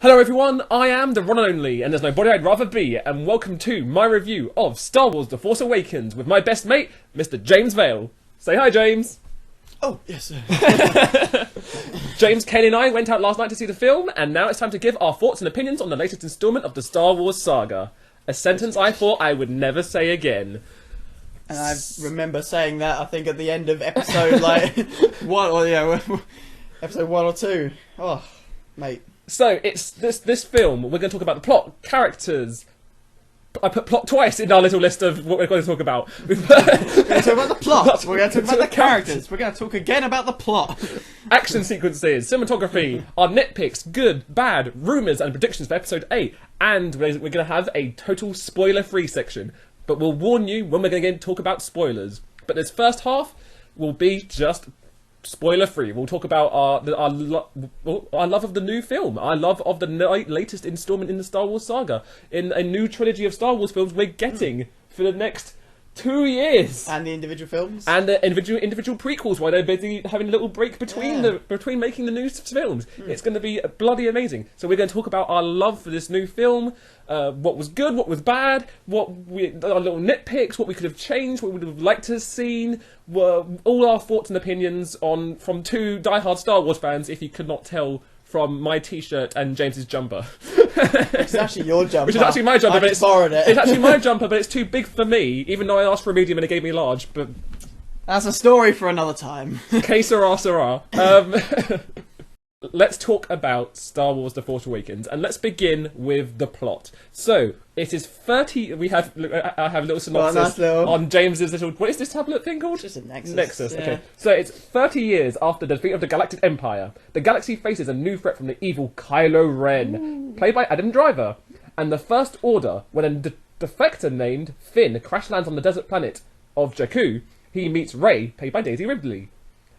Hello everyone, I am the one and only, and there's nobody I'd rather be, and welcome to my review of Star Wars The Force Awakens with my best mate, Mr. James Vale. Say hi, James. Oh, yes, sir. James, Ken and I went out last night to see the film, and now it's time to give our thoughts and opinions on the latest instalment of the Star Wars saga. A sentence I thought I would never say again. And I remember saying that, I think, at the end of episode, episode 1 or 2. Oh, mate. So, it's this film, we're going to talk about the plot, characters. I put plot twice in our little list of what we're going to talk about. We're going to talk about the plot, we're going to talk about the characters, we're going to talk again about the plot. Action sequences, cinematography, our nitpicks, good, bad, rumours and predictions for episode 8. And we're going to have a total spoiler-free section. But we'll warn you when we're going to talk about spoilers. But this first half will be just spoiler-free. We'll talk about our love of the new film, our love of the latest instalment in the Star Wars saga, in a new trilogy of Star Wars films we're getting for the next 2 years. And the individual films. And the individual prequels, while they're busy having a little break between between making the new films. It's going to be bloody amazing. So we're going to talk about our love for this new film, what was good, what was bad, our little nitpicks, what we could have changed, what we would have liked to have seen, all our thoughts and opinions from two diehard Star Wars fans, if you could not tell from my t-shirt and James's jumper. Which is actually your jumper. Which is actually my jumper, I just borrowed it. It's actually my jumper, but it's too big for me, even though I asked for a medium and it gave me a large, but... That's a story for another time. Que sera, sera. Let's talk about Star Wars The Force Awakens, and let's begin with the plot. So, it is 30... I have a little synopsis on James's little... What is this tablet thing called? It's just a Nexus. Nexus, yeah. okay. So, it's 30 years after the defeat of the Galactic Empire. The galaxy faces a new threat from the evil Kylo Ren, played by Adam Driver. And the First Order, when a defector named Finn crash lands on the desert planet of Jakku, he meets Rey, played by Daisy Ridley,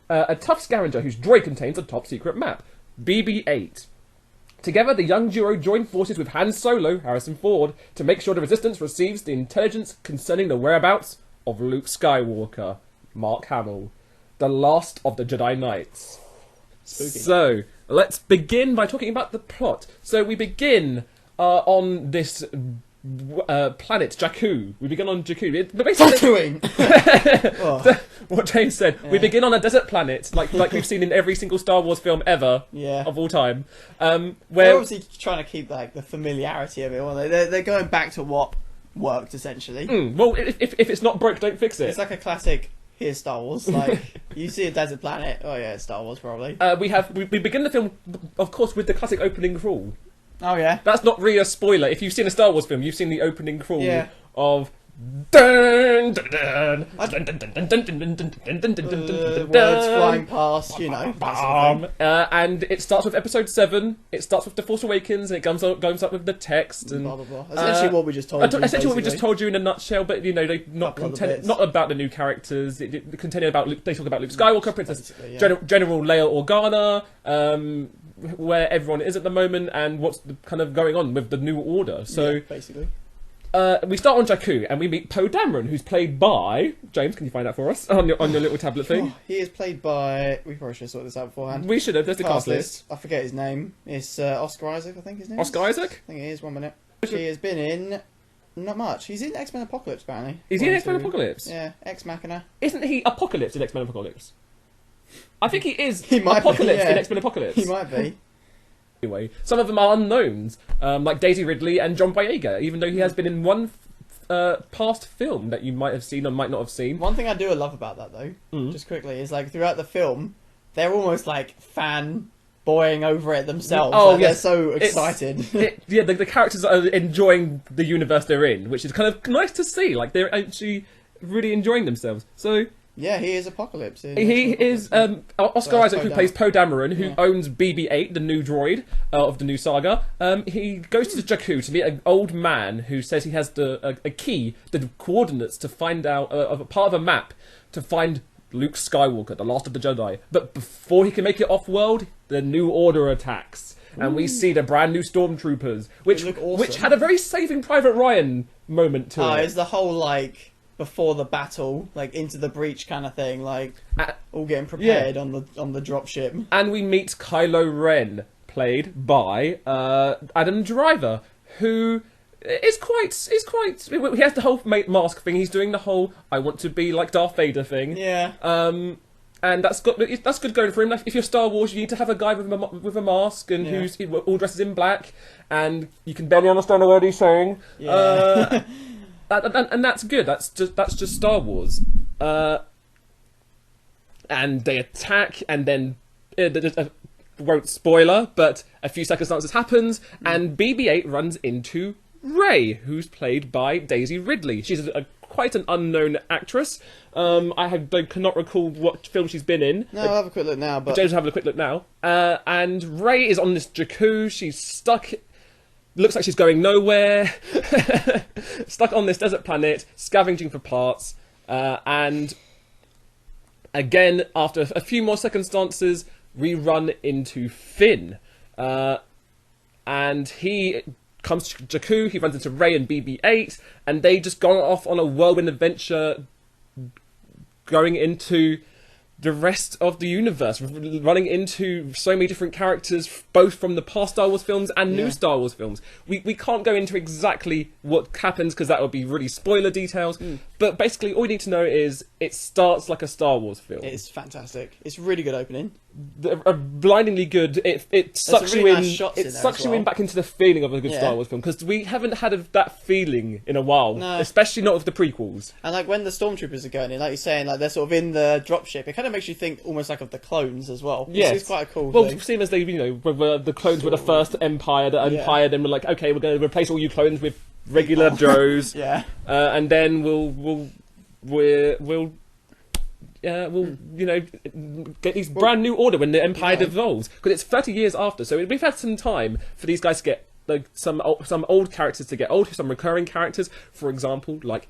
a tough scavenger whose droid contains a top-secret map, BB-8. Together, the young duo join forces with Han Solo, Harrison Ford, to make sure the Resistance receives the intelligence concerning the whereabouts of Luke Skywalker, Mark Hamill, the last of the Jedi Knights. Spooky. So, let's begin by talking about the plot. So, we begin on this... planet Jakku. We begin on Jakku. What James said. Yeah. We begin on a desert planet, like we've seen in every single Star Wars film ever of all time. They're obviously trying to keep the familiarity of it. Aren't they? They're going back to what worked essentially. Well, if it's not broke, don't fix it. It's like a classic. Here's Star Wars. Like you see a desert planet. Oh yeah, it's Star Wars probably. We begin the film, of course, with the classic opening crawl. Oh yeah. That's not really a spoiler. If you've seen a Star Wars film, you've seen the opening crawl of words flying past, you know. And it starts with episode 7. It starts with The Force Awakens, and it goes up with the text and blah, blah, blah. Essentially what we just told you. Essentially what we just told you in a nutshell, but you know, not about the new characters. It contained about Luke, they talk about Luke Skywalker, Princess General Leia Organa, where everyone is at the moment, and what's kind of going on with the New Order. So basically. We start on Jakku, and we meet Poe Dameron, who's played by... James, can you find that for us on your little tablet thing? He is played by... We probably should have sorted this out beforehand. We should have. There's the cast list. I forget his name. It's Oscar Isaac, I think his name Oscar Isaac? I think it is, 1 minute. He has been in... Not much. He's in X-Men Apocalypse, apparently. Is he in X-Men Apocalypse? Yeah, Ex Machina. Isn't he Apocalypse in X-Men Apocalypse? I think he is in X-Men Apocalypse. He might be. Anyway, some of them are unknowns, like Daisy Ridley and John Boyega, even though he has been in one past film that you might have seen or might not have seen. One thing I do love about that, though, just quickly, is throughout the film, they're almost fanboying over it themselves. Oh, yes. They're so excited. The characters are enjoying the universe they're in, which is kind of nice to see. Like, they're actually really enjoying themselves. So... Yeah, he is Apocalypse. He is Oscar Isaac, who plays Poe Dameron, who owns BB-8, the new droid of the new saga. He goes to Jakku to meet an old man who says he has a key, the coordinates to find out a part of a map to find Luke Skywalker, the last of the Jedi. But before he can make it off-world, the New Order attacks. And we see the brand new stormtroopers, which had a very Saving Private Ryan moment to it. It's the whole before the battle, into the breach kind of thing, all getting prepared on the dropship. And we meet Kylo Ren, played by Adam Driver, who is quite. He has the whole mask thing. He's doing the whole "I want to be like Darth Vader" thing. Yeah. And that's good going for him. Like, if you're Star Wars, you need to have a guy with a mask and who's all dressed in black, and you can barely understand a word he's saying. Yeah. And that's good. That's just Star Wars. And they attack, and then won't spoiler, but a few circumstances happens, and BB-8 runs into Rey, who's played by Daisy Ridley. She's quite an unknown actress. I cannot recall what film she's been in. No, I'll have a quick look now. But James will have a quick look now. And Rey is on this Jakku. She's stuck. Looks like she's going nowhere. Stuck on this desert planet, scavenging for parts. And again, after a few more circumstances, we run into Finn. And he comes to Jakku, he runs into Rey and BB-8, and they just go off on a whirlwind adventure going into the rest of the universe, running into so many different characters, both from the past Star Wars films and new Star Wars films. We can't go into exactly what happens because that would be really spoiler details, but basically all you need to know is it starts like a Star Wars film. It's fantastic. It's really good opening. Blindingly good. It sucks really you nice in. shots It in there sucks as you well. in back into the feeling of a good Yeah. Star Wars film, because we haven't had that feeling in a while, No. especially not with the prequels. And like when the stormtroopers are going in, like you're saying, like they're sort of in the dropship. It kind of makes you think almost like of the clones as well. Yes. It's quite a cool Well, thing. seeing as they, the clones were the first Empire, the Empire then were like, okay, we're going to replace all you clones with regular Joes, Yeah. and then we'll get these brand new order when the Empire devolves, because it's 30 years after, so we've had some time for these guys to get some old characters to get old, some recurring characters, for example, like.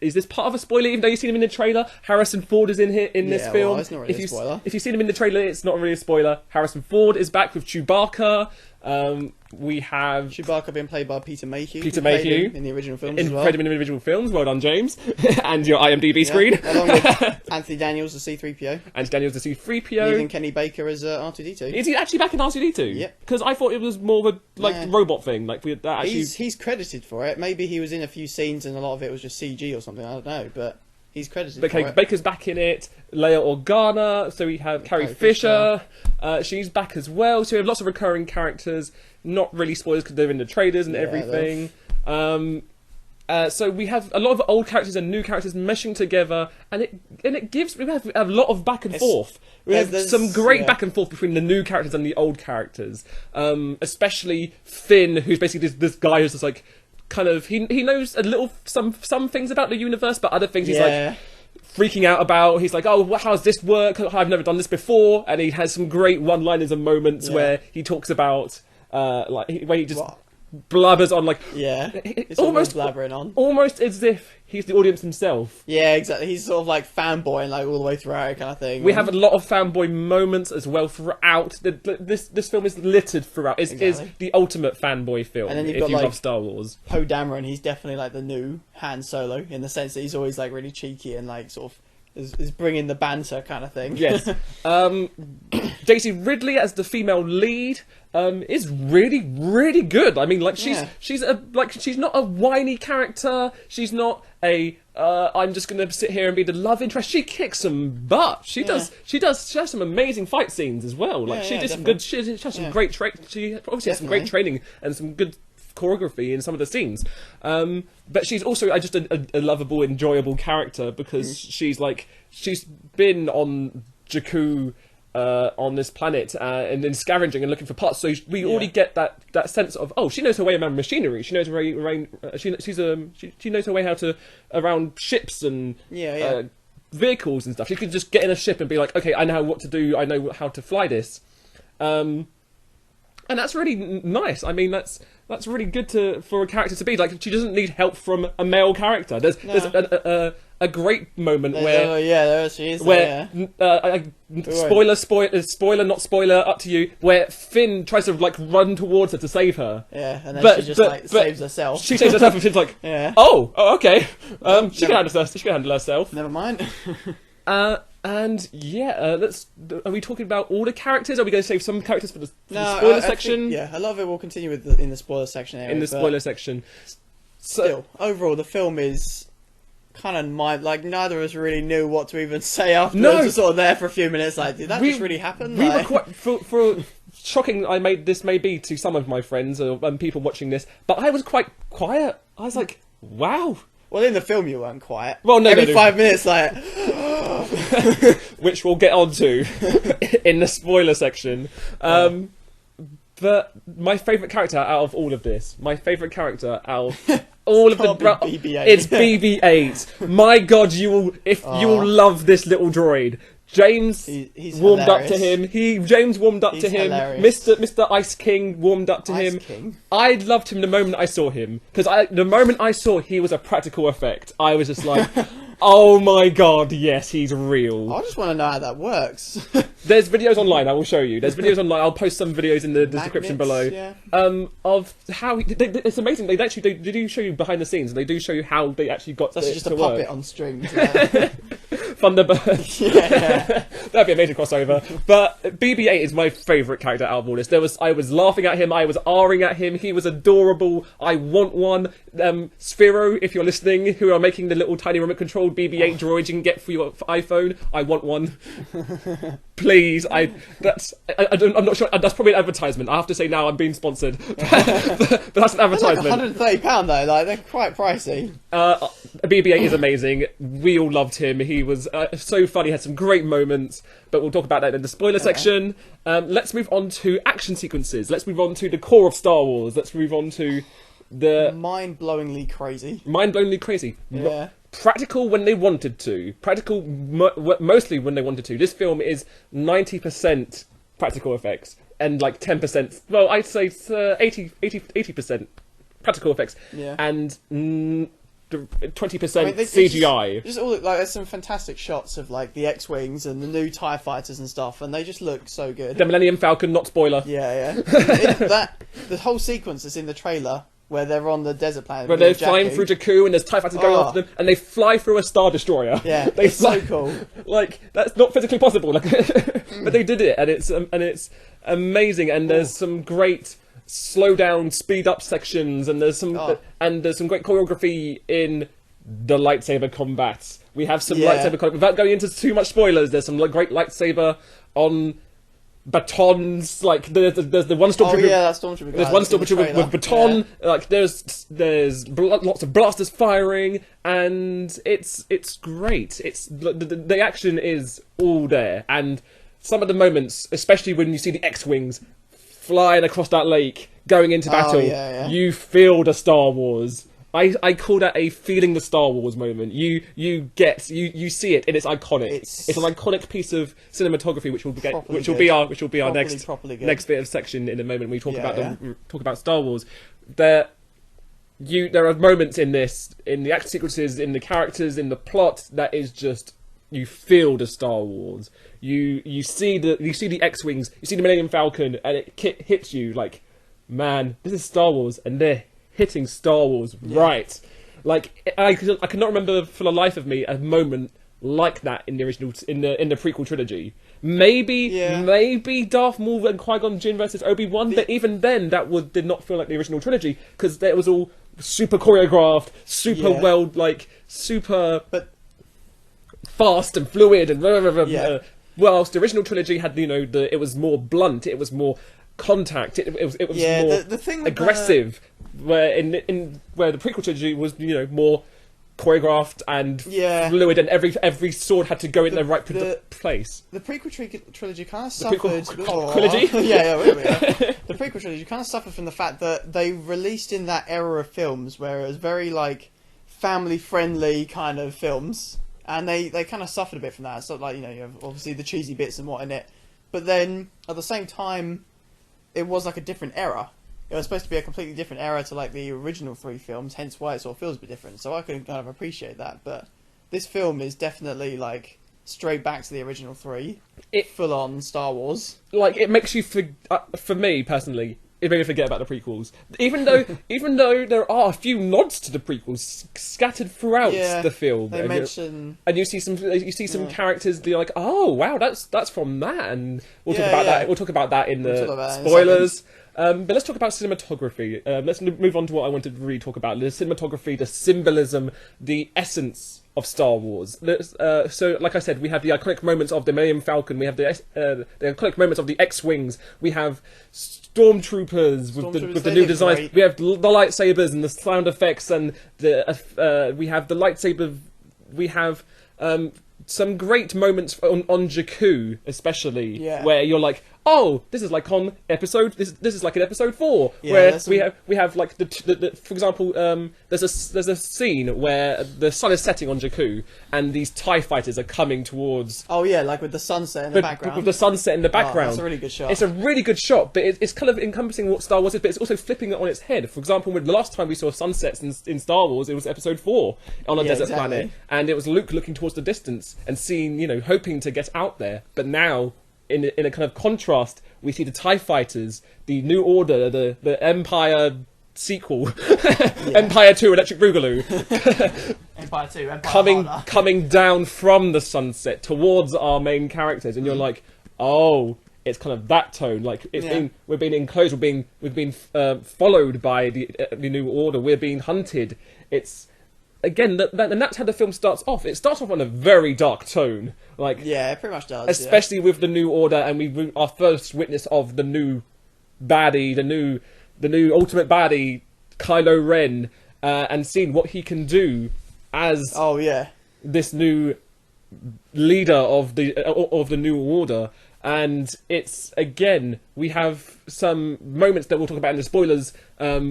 Is this part of a spoiler? Even though you've seen him in the trailer, Harrison Ford is in here in this film. Well, it's not really a spoiler. If you've seen him in the trailer, it's not really a spoiler. Harrison Ford is back with Chewbacca. We have Chewbacca being played by Peter Mayhew. Peter who played Mayhew. him in the original films as well. Played him in individual films. Well done, James. And your IMDb screen. Along with Anthony Daniels as C-3PO. And Daniel's the C-3PO. And even Kenny Baker as R2-D2. Is he actually back in R2-D2? Yep. Because I thought it was more of a robot thing. Like we that actually. He's credited for it. Maybe he was in a few scenes and a lot of it was just CG or something. I don't know, but he's credited for it. Baker's back in it. Leia Organa. So we have Carrie Fisher. She's back as well. So we have lots of recurring characters. Not really spoilers because they're in the trailers and everything. So we have a lot of old characters and new characters meshing together, and it gives we have a lot of back and forth. We have some great back and forth between the new characters and the old characters. Especially Finn, who's basically this guy who's just like kind of he knows a little some things about the universe, but other things he's like freaking out about. He's like, oh, how's this work? I've never done this before, and he has some great one-liners and moments where he talks about where he just blabbers on it's almost blabbering on, almost as if he's the audience himself. Yeah, exactly. He's sort of like fanboying like all the way throughout, kind of thing. We have a lot of fanboy moments as well throughout. This film is littered throughout. Is the ultimate fanboy film. And then you've if got, you like, love Star Wars. Poe Dameron. He's definitely like the new Han Solo in the sense that he's always like really cheeky and like sort of is bringing the banter kind of thing. Yes. Daisy Ridley as the female lead is really, really good. I mean, like she's not a whiny character. She's not a I'm just going to sit here and be the love interest. She kicks some butt. She does. She has some amazing fight scenes as well. Like she did some good. She has some great She obviously has some great training and some good choreography in some of the scenes, but she's also just a lovable, enjoyable character because she's been on Jakku on this planet and then scavenging and looking for parts. So we already get that sense of she knows her way around machinery. She knows her way around. She knows her way how to around ships and vehicles and stuff. She could just get in a ship and be like, okay, I know what to do. I know how to fly this. And that's really nice. I mean, that's really good for a character to be like. She doesn't need help from a male character. There's a great moment where there she is. Spoiler, not spoiler, up to you. Where Finn tries to like run towards her to save her. Yeah, and then she just saves herself. She saves herself, and Finn's like, okay. She can handle herself. Never mind. And yeah, let's. Are we talking about all the characters? Are we going to save some characters for the No, spoiler I section? think, yeah, a lot of it will continue with in the spoiler section. Anyway, In the spoiler section. So, still, overall, the film is kind of like neither of us really knew what to even say afterwards. No. We're sort of there for a few minutes, like, did that just really happen? We Like... were quite for shocking. This may be to some of my friends or people watching this, but I was quite quiet. I was like, wow. Well, in the film, you weren't quiet. Well, no, every no. 5 minutes, like, which we'll get onto in the spoiler section. But my favourite character out of all of this, it's BB-8. My God, you will love this little droid. James he's warmed hilarious. up to him. James warmed up to him. Hilarious. Mr. Ice King warmed up to him. King. I loved him the moment I saw him, because the moment I saw he was a practical effect, I was just like, oh my God, yes, he's real. I just want to know how that works. There's videos online. I will show you. There's videos online. I'll post some videos in the description below. Yeah. Of how it's amazing. They do show you behind the scenes, and they do show you how they actually got. That's it just to a puppet work. on strings. Like. Thunderbird. Yeah. That'd be a major crossover. But BB-8 is my favourite character out of all this. I was laughing at him. I was R-ing at him. He was adorable. I want one. Sphero, if you're listening, who are making the little tiny remote controlled BB-8 droids you can get for your iPhone, I want one. Please, I'm not sure. That's probably an advertisement. I have to say now I'm being sponsored, but that's an advertisement. They're like £130 though. Like they're quite pricey. BB-8 is amazing. We all loved him. He was so funny. Had some great moments. But we'll talk about that in the spoiler section. Let's move on to action sequences. Let's move on to the core of Star Wars. Let's move on to the mind-blowingly crazy. Mind-blowingly crazy. Yeah. Practical when they wanted to. Practical mostly when they wanted to. This film is 90% practical effects and like 10%. Well, I'd say 80% practical effects. Yeah. And 20% it's CGI. Just all like there's some fantastic shots of like the X-wings and the new TIE fighters and stuff, and they just look so good. The Millennium Falcon, not spoiler. Yeah. The whole sequence is in the trailer where they're on the desert planet. Where they're flying through Jakku and there's TIE fighters going after them, and they fly through a Star Destroyer. Yeah, it's so cool. Like, that's not physically possible. Like, but they did it, and it's amazing. And there's some great slow down, speed up sections, and there's some great choreography in the lightsaber combats. We have some lightsaber combat. Without going into too much spoilers, there's some great lightsaber on batons. Like there's the one stormtrooper. Oh yeah, that stormtrooper. There's one stormtrooper with baton. Yeah. Like there's lots of blasters firing, and it's great. It's the action is all there, and some of the moments, especially when you see the X-wings flying across that lake, going into battle, you feel the Star Wars. I call that a feeling the Star Wars moment. You see it, and it's iconic. It's an iconic piece of cinematography, which will be our next bit of section in a moment. We talk about Star Wars. There are moments in the action sequences, in the characters, in the plot that is just, you feel the Star Wars. You see the X-wings, you see the Millennium Falcon, and it hits you like, man, this is Star Wars, and they're hitting Star Wars right. Like I cannot remember for the life of me a moment like that in the original in the prequel trilogy. Maybe Darth Maul and Qui-Gon Jinn versus Obi-Wan, but even then did not feel like the original trilogy, because it was all super choreographed, super fast and fluid and whilst the original trilogy had it was more blunt, it was more contact, it was more the thing with aggressive, where where the prequel trilogy was more choreographed and fluid, and every sword had to go in the right place. The prequel trilogy kind of suffered. Trilogy? The prequel trilogy kind of suffered from the fact that they released in that era of films where it was very like family friendly kind of films, and they kind of suffered a bit from that. So like you have obviously the cheesy bits and what in it, but then at the same time, it was like a different era. It was supposed to be a completely different era to like the original 3 films, hence why it sort of feels a bit different. So I can kind of appreciate that. But this film is definitely like straight back to the original 3. Full on Star Wars. Like it makes you for me personally, it made me forget about the prequels. Even though there are a few nods to the prequels scattered throughout the film, they mention, and you see some characters. They're like, oh wow, that's from that, and we'll talk about that. We'll talk about that in the spoilers. But let's talk about cinematography. Let's move on to what I wanted to really talk about: the cinematography, the symbolism, the essence of Star Wars. So, like I said, we have the iconic moments of the Millennium Falcon. We have the iconic moments of the X-wings. We have stormtroopers with the new designs. Great. We have the lightsabers and the sound effects, and we have the lightsaber. We have some great moments on Jakku, especially, where you're like, oh, this is like on episode. This is like in episode 4, where we have like for example, there's a scene where the sun is setting on Jakku, and these TIE fighters are coming towards. Oh yeah, like with the sunset in the background. With the sunset in the background. That's a really good shot. It's a really good shot, but it's kind of encompassing what Star Wars is, but it's also flipping it on its head. For example, the last time we saw sunsets in Star Wars, it was episode 4 on a desert planet, and it was Luke looking towards the distance and seeing, hoping to get out there, but now. In a kind of contrast, we see the TIE fighters, the New Order, the Empire sequel, Empire 2, Electric Boogaloo, Empire 2, Empire coming down from the sunset towards our main characters, and you're like, oh, it's kind of that tone. Like we're being enclosed, we've been followed by the New Order, we're being hunted. It's again, and that's how the film starts off. It starts off on a very dark tone. It pretty much does. Especially with the New Order, and our first witness of the new baddie, the new ultimate baddie, Kylo Ren, and seeing what he can do as this new leader of the New Order. And it's, again, we have some moments that we'll talk about in the spoilers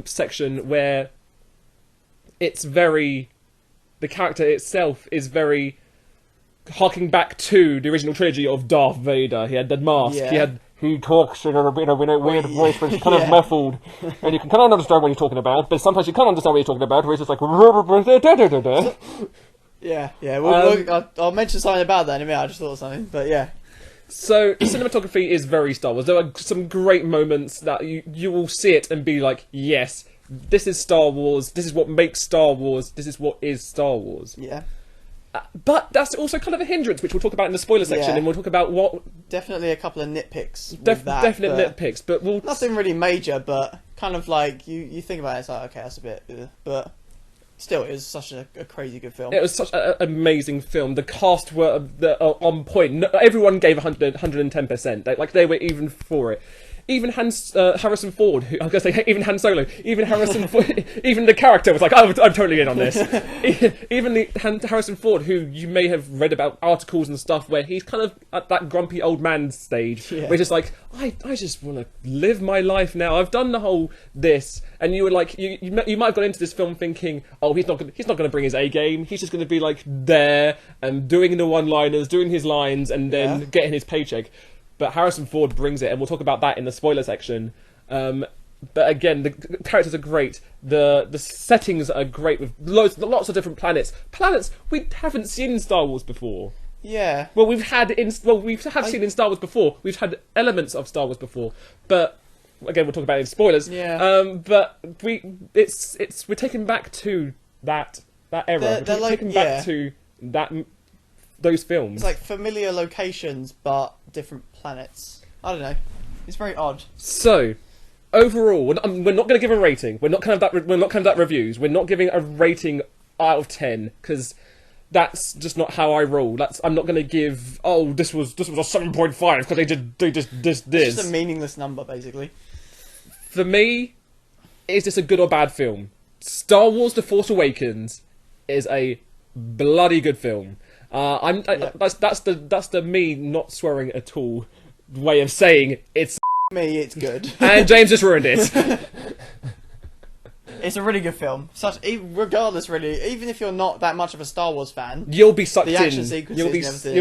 section where it's very... The character itself is very harking back to the original trilogy of Darth Vader. He had the mask. He talks in a weird voice, which is kind of muffled, and you can kind of understand what he's talking about, but sometimes you can't understand what he's talking about, where it's just like... I'll mention something about that in a minute. I just thought of something, but yeah. So, the cinematography is very Star Wars. There are some great moments that you will see it and be like, yes... This is Star Wars, this is what makes Star Wars, this is what is Star Wars. Yeah. But that's also kind of a hindrance, which we'll talk about in the spoiler section, and we'll talk about what... Definitely a couple of nitpicks with Definite nitpicks, but we'll... Nothing really major, but kind of like, you think about it, it's like, okay, that's a bit... But still, it was such a crazy good film. It was such an amazing film. The cast were on point. Everyone gave 110%. They were even for it. Even Harrison Ford, I was going to say, even Han Solo, even Harrison Ford, even the character was like, oh, I'm totally in on this. Even Harrison Ford, who you may have read about articles and stuff where he's kind of at that grumpy old man stage, where he's just like, I just want to live my life now. I've done the whole this, and you were like, you might have gone into this film thinking, oh, he's not going to bring his A game. He's just going to be like there and doing the one-liners, doing his lines, and then getting his paycheck. But Harrison Ford brings it, and we'll talk about that in the spoiler section. But again, the characters are great. The settings are great with lots of different planets. Planets we haven't seen in Star Wars before. Yeah. Well, we've seen in Star Wars before. We've had elements of Star Wars before, but again, we'll talk about it in spoilers. Yeah. But we're taken back to that era. We're taken back to those films. It's like familiar locations, but different planets. I don't know. It's very odd. So, overall, we're not going to give a rating. We're not kind of that reviews. We're not giving a rating out of 10 because that's just not how I roll. I'm not going to give. Oh, this was a 7.5 because they just this. It's just a meaningless number, basically. For me, is this a good or bad film? Star Wars: The Force Awakens is a bloody good film. That's the me not swearing at all way of saying it's me. It's good. And James just ruined it. It's a really good film. Regardless, really, even if you're not that much of a Star Wars fan, you'll be sucked the in. action sequences and everything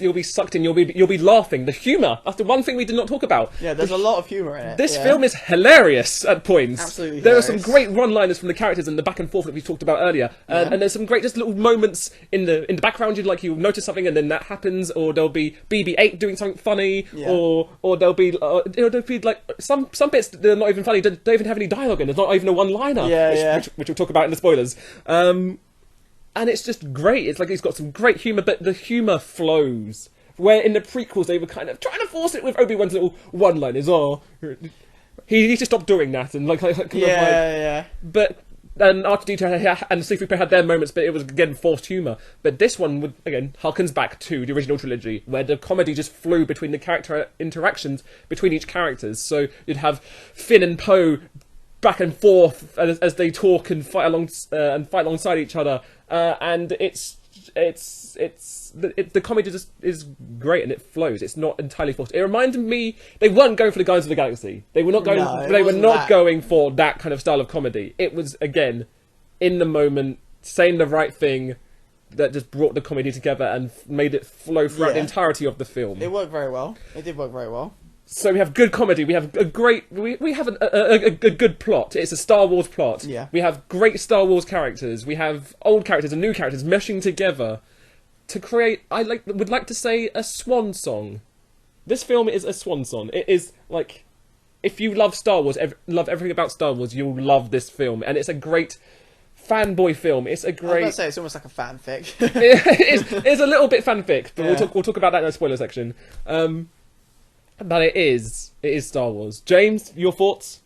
You'll be sucked in. You'll be laughing. The humour. That's the one thing we did not talk about. Yeah, there's a lot of humour in it. This film is hilarious at points. Absolutely There hilarious. are some great one-liners from the characters and the back and forth that we talked about earlier, and there's some great just little moments in the background. You'll notice something and then that happens, or there'll be BB-8 doing something funny, or there'll be like some bits that are not even funny. Don't even have any dialogue in. There's not even a one-liner. Which we'll talk about in the spoilers. And it's just great. It's like he's got some great humour, but the humour flows. Where in the prequels they were kind of trying to force it with Obi-Wan's little one-liners. He needs to stop doing that and But and R2-D2 and C-3PO had their moments, but it was again forced humour. But this one again harkens back to the original trilogy, where the comedy just flew between the character interactions between each characters. So you'd have Finn and Poe back and forth as they talk and fight alongside each other, and the comedy just is great and it flows. It's not entirely forced. It reminded me they weren't going for the Guardians of the Galaxy. They were not going. Going for that kind of style of comedy. It was again in the moment, saying the right thing that just brought the comedy together and made it flow throughout the entirety of the film. It worked very well. It did work very well. So we have good comedy. We have a great. We have a good plot. It's a Star Wars plot. Yeah. We have great Star Wars characters. We have old characters and new characters meshing together to create. Would like to say a swan song. This film is a swan song. It is like, if you love Star Wars, love everything about Star Wars, you'll love this film, and it's a great fanboy film. It's a great. I was going to say it's almost like a fanfic. It's a little bit fanfic, but Yeah. we'll talk about that in the spoiler section. But it is Star Wars. James, your thoughts?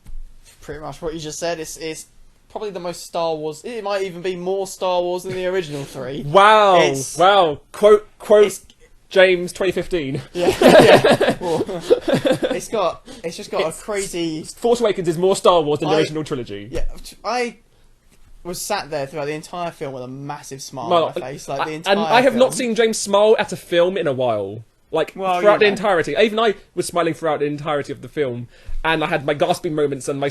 Pretty much what you just said. It's probably the most Star Wars. It might even be more Star Wars than the original three. Wow! Wow! Quote James 2015. Yeah. Well, it's just got a crazy. Force Awakens is more Star Wars than the I- original trilogy. Yeah, I was sat there throughout the entire film with a massive smile on my face, like the entire. And I have film. not seen James smile at a film in a while. Throughout the entirety. Even I was smiling throughout the entirety of the film, and I had my gasping moments and my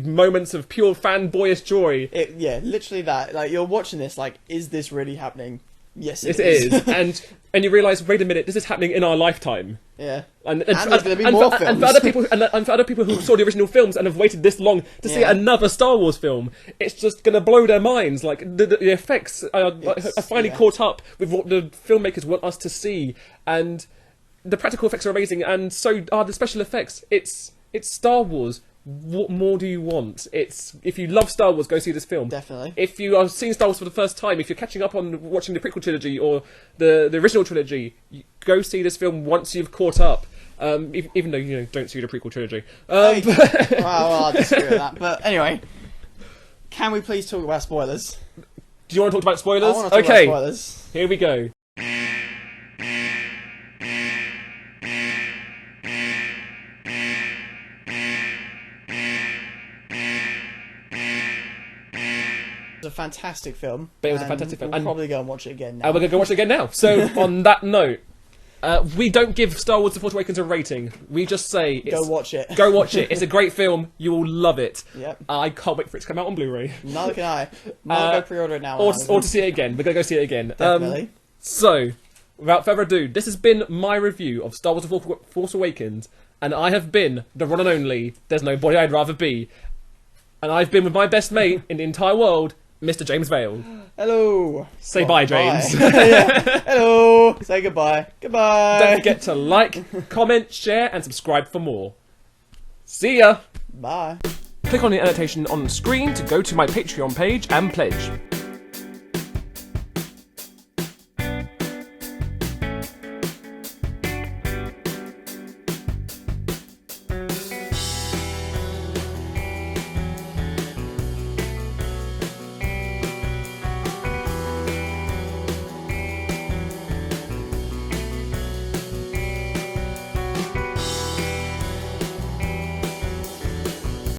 moments of pure fanboyish joy. Literally that. Like, you're watching this, like, is this really happening? Yes, It is. and you realise, wait a minute, this is happening in our lifetime. Yeah. And there's going to be more films. And for other people who saw the original films and have waited this long to see another Star Wars film, it's just going to blow their minds. Like, the effects are finally caught up with what the filmmakers want us to see, and the practical effects are amazing, and so are the special effects. It's Star Wars. What more do you want? If you love Star Wars, go see this film. Definitely. If you are seeing Star Wars for the first time, if you're catching up on watching the prequel trilogy or the original trilogy, go see this film once you've caught up. Even though don't see the prequel trilogy. Well, I disagree with that. But anyway, can we please talk about spoilers? Do you want to talk about spoilers? I want to talk about spoilers. Here we go. It's a fantastic film. But it was a fantastic film. We'll probably go and watch it again now. And we're going to go watch it again now. So, on that note, we don't give Star Wars The Force Awakens a rating. We just say... Go watch it. Go watch it. It's a great film. You will love it. Yep. I can't wait for it to come out on Blu-ray. Neither can I. Might go pre-order it now. Or to see it again. We're going to go see it again. Definitely. So, without further ado, this has been my review of Star Wars The Force Awakens. And I have been the one and only There's Nobody I'd Rather Be. And I've been with my best mate in the entire world, Mr. James Vale. Hello. Say bye, James. Yeah. Hello. Say goodbye. Goodbye. Don't forget to like, comment, share, and subscribe for more. See ya! Bye. Click on the annotation on the screen to go to my Patreon page and pledge.